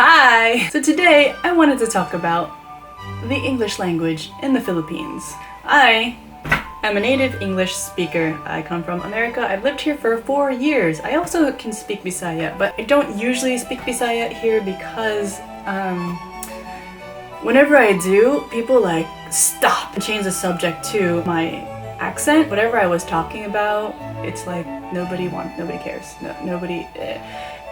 Hi! So today I wanted to talk about the English language in the Philippines. I am a native English speaker. I come from America. I've lived here for 4 years. I also can speak Bisaya, but I don't usually speak Bisaya here because whenever I do, people like stop and change the subject to my accent. Whatever I was talking about, it's like nobody cares. Nobody.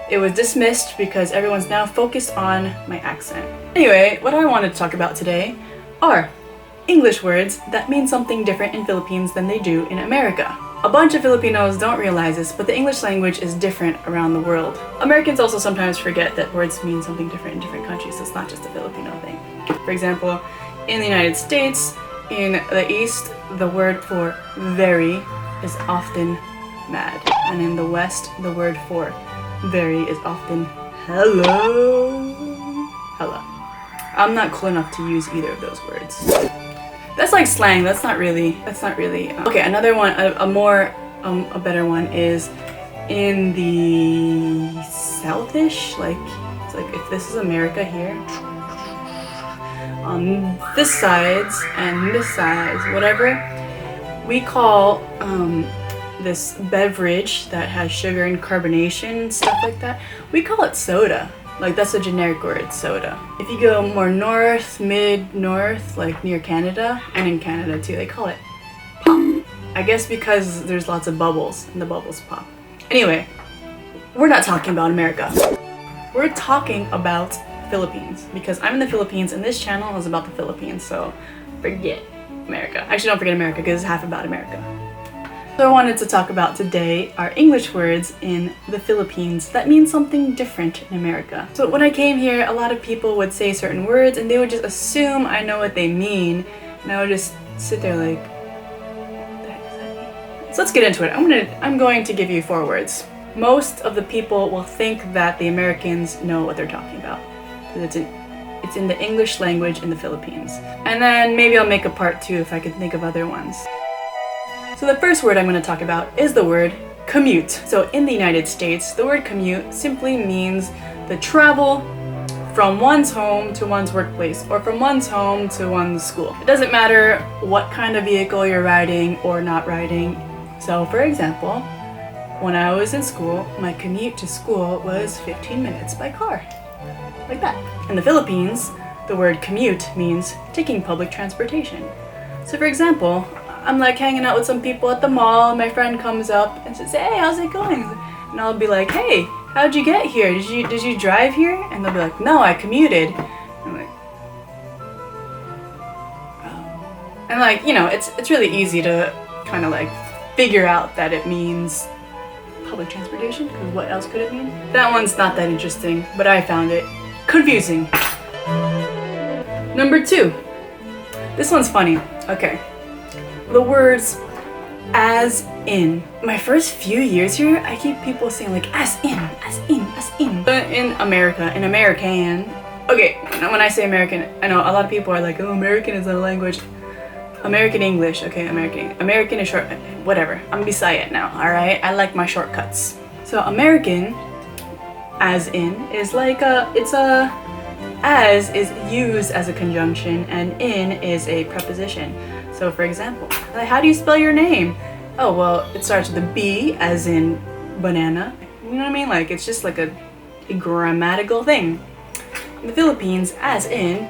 It was dismissed because everyone's now focused on my accent. Anyway, what I wanted to talk about today are English words that mean something different in Philippines than they do in America. A bunch of Filipinos don't realize this, but the English language is different around the world. Americans also sometimes forget that words mean something different in different countries, so it's not just a Filipino thing. For example, in the United States, in the East, the word for very is often mad. And in the West, the word for very is often hello. Hello. I'm not cool enough to use either of those words. That's like slang. That's not really. Okay, another one, a better one is in the Southish. Like, it's like if this is America here, on this sides and this sides, whatever, we call this beverage that has sugar and carbonation and stuff like that, we call it soda. Like, that's a generic word, soda. If you go more north, mid-north, like near Canada, and in Canada too, they call it pop. I guess because there's lots of bubbles and the bubbles pop. Anyway, we're not talking about America. We're talking about Philippines because I'm in the Philippines and this channel is about the Philippines, so forget America. Actually, don't forget America because it's half about America. So I wanted to talk about today are English words in the Philippines that mean something different in America. So when I came here, a lot of people would say certain words and they would just assume I know what they mean, and I would just sit there like, what the heck does that mean? So let's get into it. I'm going to give you 4 words. Most of the people will think that the Americans know what they're talking about. It's in the English language in the Philippines. And then maybe I'll make a part 2 if I can think of other ones. So the first word I'm going to talk about is the word commute. So in the United States, the word commute simply means the travel from one's home to one's workplace or from one's home to one's school. It doesn't matter what kind of vehicle you're riding or not riding. So for example, when I was in school, my commute to school was 15 minutes by car. Like that. In the Philippines, the word commute means taking public transportation. So for example, I'm like hanging out with some people at the mall and my friend comes up and says, "Hey, how's it going?" And I'll be like, "Hey, how'd you get here? Did you drive here?" And they'll be like, "No, I commuted." I'm like, oh. And like, you know, it's really easy to kind of like figure out that it means public transportation, because what else could it mean? That one's not that interesting, but I found it confusing. Number 2. This one's funny. Okay. The words as in. My first few years here, I keep people saying like as in, as in, as in. But in America, in American, okay, when I say American, I know a lot of people are like, oh, American is a language. American English, okay, American is short, whatever. I'm beside it now, alright? I like my shortcuts. So American, as in, is like as is used as a conjunction and in is a preposition. So for example, like, how do you spell your name? Oh, well, it starts with a B, as in banana. You know what I mean? Like, it's just like a grammatical thing. In the Philippines, as in,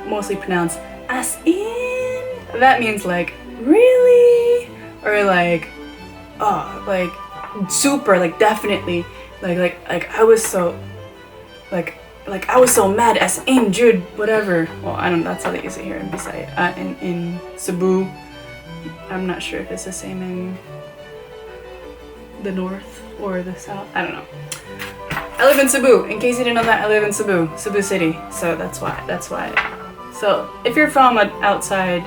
mostly pronounced as in. That means like, really? Or like, oh, like, super, like, definitely. Like I was so, like I was so mad as in Jude, whatever. Well, I don't know, that's how they use it here in Bisaya. In Cebu. I'm not sure if it's the same in the north or the south. I don't know. I live in Cebu. In case you didn't know that, I live in Cebu City. So that's why. So if you're from outside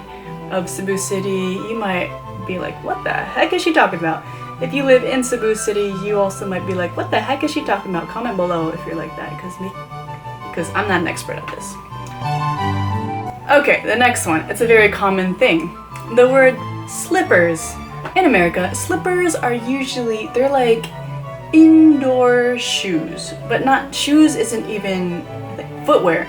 of Cebu City, you might be like, what the heck is she talking about? If you live in Cebu City, you also might be like, what the heck is she talking about? Comment below if you're like that, because I'm not an expert at this. Okay, the next one. It's a very common thing. The word slippers. In America, slippers are usually, they're like indoor shoes, but not shoes isn't even like, footwear.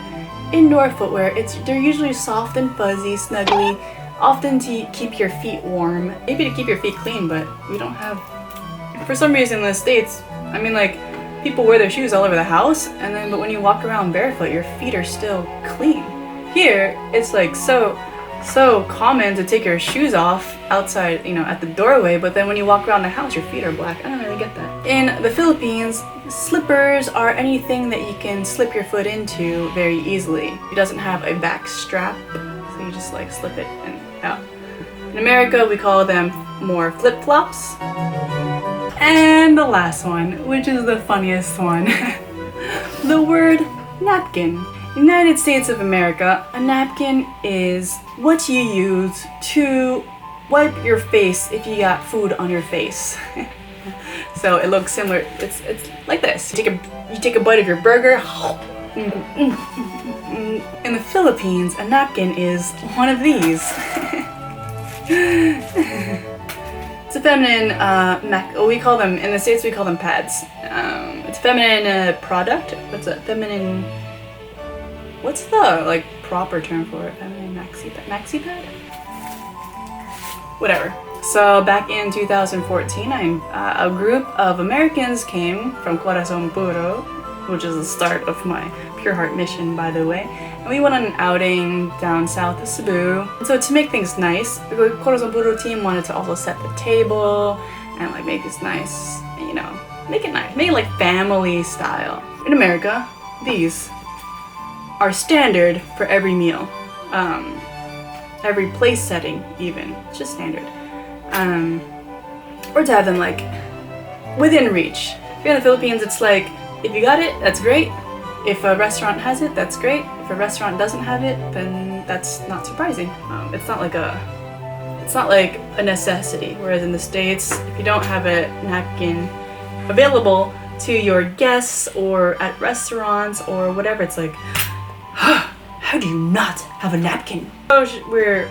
Indoor footwear, they're usually soft and fuzzy, snuggly, often to keep your feet warm, maybe to keep your feet clean, but we don't have, for some reason in the States, I mean like, people wear their shoes all over the house, but when you walk around barefoot, your feet are still clean. Here, it's like so common to take your shoes off outside, at the doorway, but then when you walk around the house, your feet are black. I don't really get that. In the Philippines, slippers are anything that you can slip your foot into very easily. It doesn't have a back strap, so you just like slip it and out. In America, we call them more flip-flops. And the last one, which is the funniest one, the word napkin. United States of America, a napkin is what you use to wipe your face if you got food on your face. So it looks similar. It's like this. You take a bite of your burger. In the Philippines, a napkin is one of these. It's a feminine we call them, in the States we call them pads. It's a feminine product. What's the proper term for it? Feminine maxi pad? Whatever. So back in 2014, a group of Americans came from Corazon Puro, which is the start of my Pure Heart mission, by the way. And we went on an outing down south of Cebu. And so to make things nice, the Corazon Puro team wanted to also set the table and make this nice, make it nice, make it like family style. In America, these are standard for every meal, every place setting even. It's just standard. Or to have them within reach. If you're in the Philippines, it's like, if you got it, that's great. If a restaurant has it, that's great. If a restaurant doesn't have it, then that's not surprising. It's not like a necessity. Whereas in the States, if you don't have a napkin available to your guests or at restaurants or whatever, it's like, how do you not have a napkin? So we were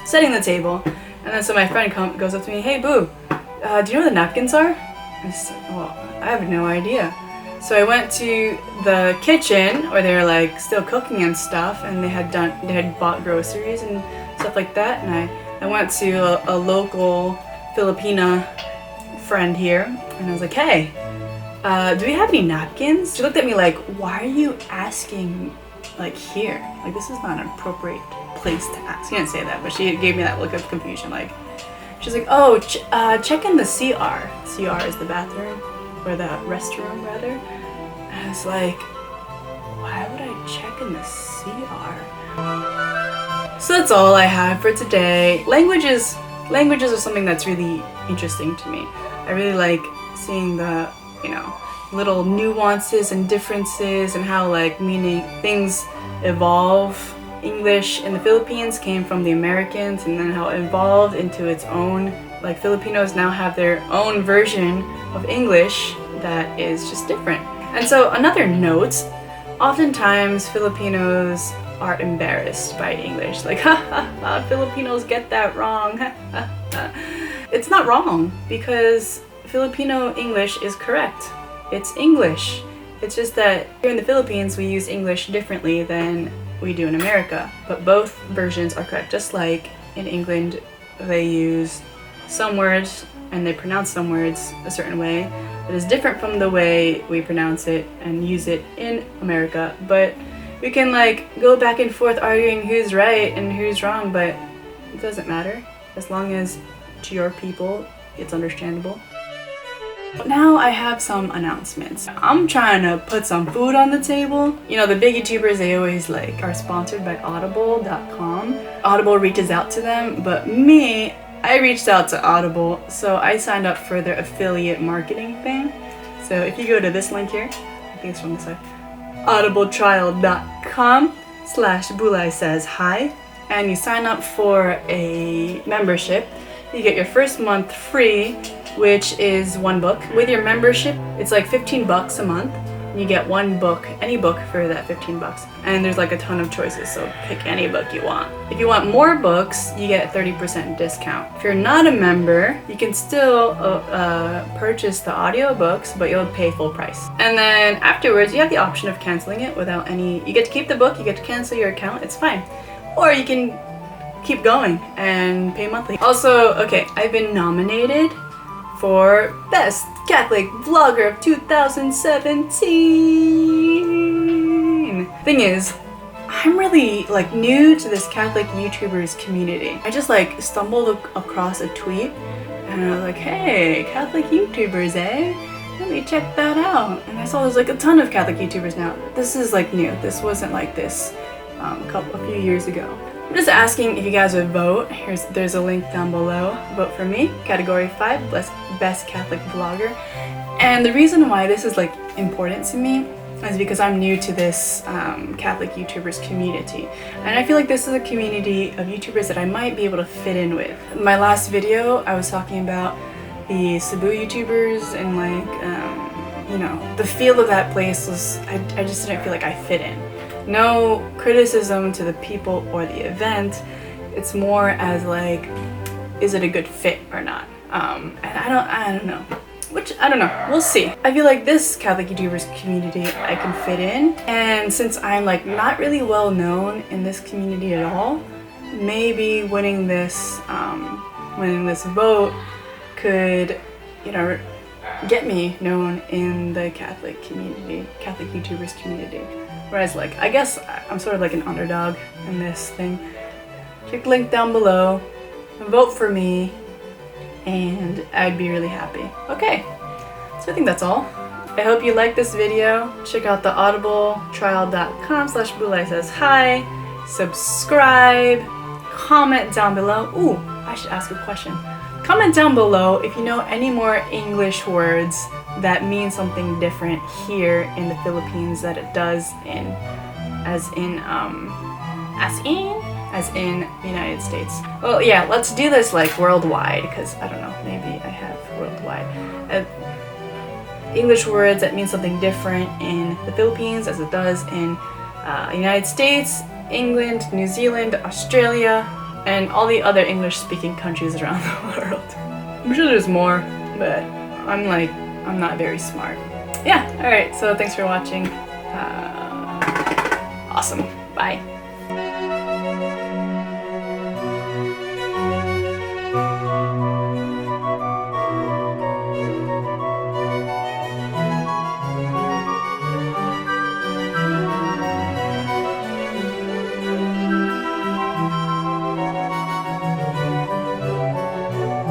setting the table, and then so my friend goes up to me, "Hey, Boo, do you know where the napkins are?" I said, "Well, I have no idea." So I went to the kitchen where they were still cooking and stuff, and they had bought groceries and stuff like that, and I went to a local Filipina friend here, and I was like, "Hey, do we have any napkins?" She looked at me like, "Why are you asking here? This is not an appropriate place to ask." She didn't say that, but she gave me that look of confusion. She's like, "Oh, check in the CR." CR is the bathroom, or the restroom rather. And I was like, why would I check in the CR? So that's all I have for today. Languages are something that's really interesting to me. I really like seeing the little nuances and differences and how meaning things evolve. English in the Philippines came from the Americans, and then how it evolved into its own. Filipinos now have their own version of English that is just different. And so another note, oftentimes Filipinos are embarrassed by English. Filipinos get that wrong. It's not wrong, because Filipino English is correct. It's English. It's just that here in the Philippines, we use English differently than we do in America. But both versions are correct. Just like in England, they use some words and they pronounce some words a certain way that is different from the way we pronounce it and use it in America. But we can go back and forth arguing who's right and who's wrong, but it doesn't matter as long as to your people it's understandable. Now I have some announcements. I'm trying to put some food on the table. The big YouTubers, they always are sponsored by audible.com. Audible reaches out to them, but me, I reached out to Audible, so I signed up for their affiliate marketing thing. So if you go to this link here, I think it's from this side, audibletrial.com/Bulay says hi, and you sign up for a membership. You get your first month free, which is one book. With your membership, it's $15 a month. and you get one book, any book for that 15 bucks. And there's like a ton of choices, so pick any book you want. If you want more books, you get a 30% discount. If you're not a member, you can still purchase the audiobooks, but you'll pay full price. And then afterwards, you have the option of canceling it without any, you get to keep the book, you get to cancel your account, it's fine. Or you can keep going and pay monthly. Also, okay, I've been nominated for Best Catholic Vlogger of 2017. Thing is, I'm really like new to this Catholic YouTubers community. I just like stumbled across a tweet and I was like, hey, Catholic YouTubers, eh? Let me check that out. And I saw there's like a ton of Catholic YouTubers now. This is like new. This wasn't like this a few years ago. I'm just asking if you guys would vote. There's a link down below. Vote for me, category 5, Best Catholic Vlogger. And the reason why this is like important to me is because I'm new to this Catholic YouTubers community. And I feel like this is a community of YouTubers that I might be able to fit in with. In my last video, I was talking about the Cebu YouTubers and like, you know, the feel of that place was, I just didn't feel like I fit in. No criticism to the people or the event. It's more as like, is it a good fit or not? And I don't know. Which, I don't know, we'll see. I feel like this Catholic YouTubers community I can fit in. And since I'm like not really well known in this community at all, maybe winning this vote could, you know, get me known in the Catholic community, Catholic YouTubers community. Whereas like, I guess I'm sort of like an underdog in this thing. Check the link down below, vote for me, and I'd be really happy. Okay, so I think that's all. I hope you liked this video. Check out the audibletrial.com/Bulay says hi, subscribe, comment down below. Ooh, I should ask a question. Comment down below if you know any more English words that mean something different here in the Philippines that it does as in the United States. Well, yeah, let's do this like worldwide, because I don't know, maybe I have worldwide. English words that mean something different in the Philippines as it does in United States, England, New Zealand, Australia, and all the other English-speaking countries around the world. I'm sure there's more, but I'm not very smart. Yeah, alright, so thanks for watching. Awesome. Bye.